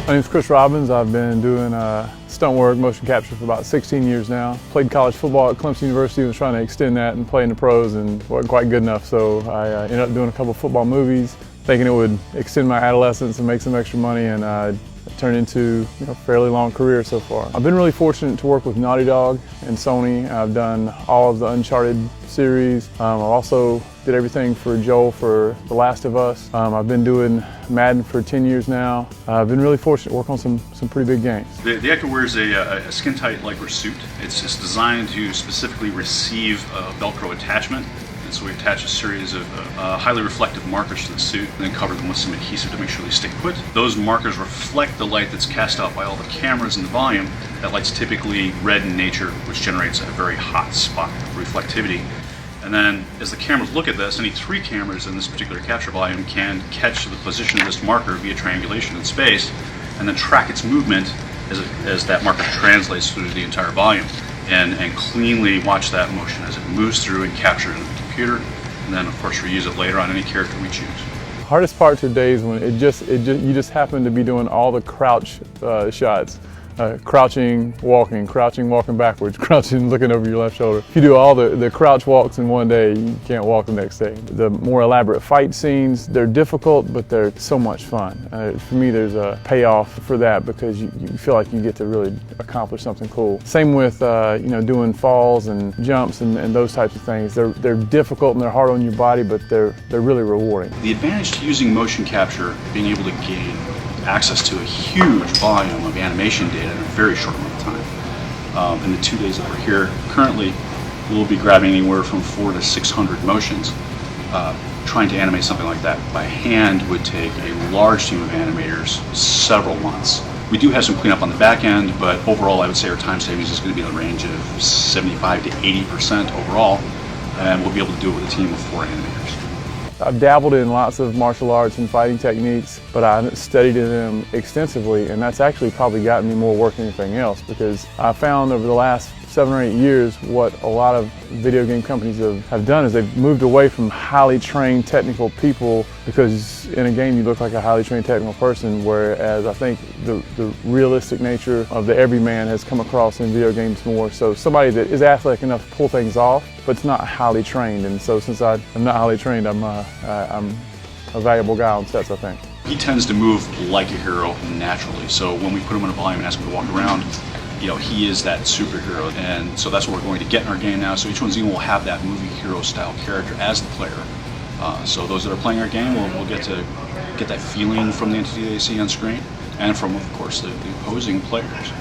My name is Chris Robbins. I've been doing stunt work, motion capture for about 16 years now. Played college football at Clemson University and was trying to extend that and play in the pros and wasn't quite good enough, so I ended up doing a couple football movies, thinking it would extend my adolescence and make some extra money, and it turned into a fairly long career so far. I've been really fortunate to work with Naughty Dog and Sony. I've done all of the Uncharted series. I've also did everything for Joel for The Last of Us. I've been doing Madden for 10 years now. I've been really fortunate to work on some pretty big games. The actor wears a skin-tight Lycra suit. It's designed to specifically receive a Velcro attachment. And so we attach a series of highly reflective markers to the suit and then cover them with some adhesive to make sure they stay put. Those markers reflect the light that's cast out by all the cameras in the volume. That light's typically red in nature, which generates a very hot spot of reflectivity. And then as the cameras look at this, any 3 cameras in this particular capture volume can catch the position of this marker via triangulation in space and then track its movement as that marker translates through the entire volume and cleanly watch that motion as it moves through and capture it in the computer, and then of course reuse it later on any character we choose. The hardest part today is when you just happen to be doing all the crouch shots. Crouching, walking backwards, crouching, looking over your left shoulder. If you do all the crouch walks in one day, you can't walk the next day. The more elaborate fight scenes, they're difficult, but they're so much fun. For me, there's a payoff for that because you feel like you get to really accomplish something cool. Same with doing falls and jumps and those types of things. They're difficult and they're hard on your body, but they're really rewarding. The advantage to using motion capture, being able to gain access to a huge volume of animation data in a very short amount of time. In the 2 days that we're here, currently we'll be grabbing anywhere from 400 to 600 motions. Trying to animate something like that by hand would take a large team of animators several months. We do have some cleanup on the back end, but overall I would say our time savings is going to be in the range of 75 to 80% overall, and we'll be able to do it with a team of 4 animators. I've dabbled in lots of martial arts and fighting techniques, but I haven't studied them extensively, and that's actually probably gotten me more work than anything else, because I found over the last 7 or 8 years what a lot of video game companies have done is they've moved away from highly trained technical people, because in a game you look like a highly trained technical person, whereas I think the realistic nature of the everyman has come across in video games more. So somebody that is athletic enough to pull things off, but it's not highly trained, and so since I'm not highly trained, I'm a valuable guy on sets, I think. He tends to move like a hero naturally, so when we put him in a volume and ask him to walk around, he is that superhero, and so that's what we're going to get in our game now. So H1Z1 will have that movie hero style character as the player. So those that are playing our game will get to get that feeling from the entity they see on screen and from, of course, the opposing players.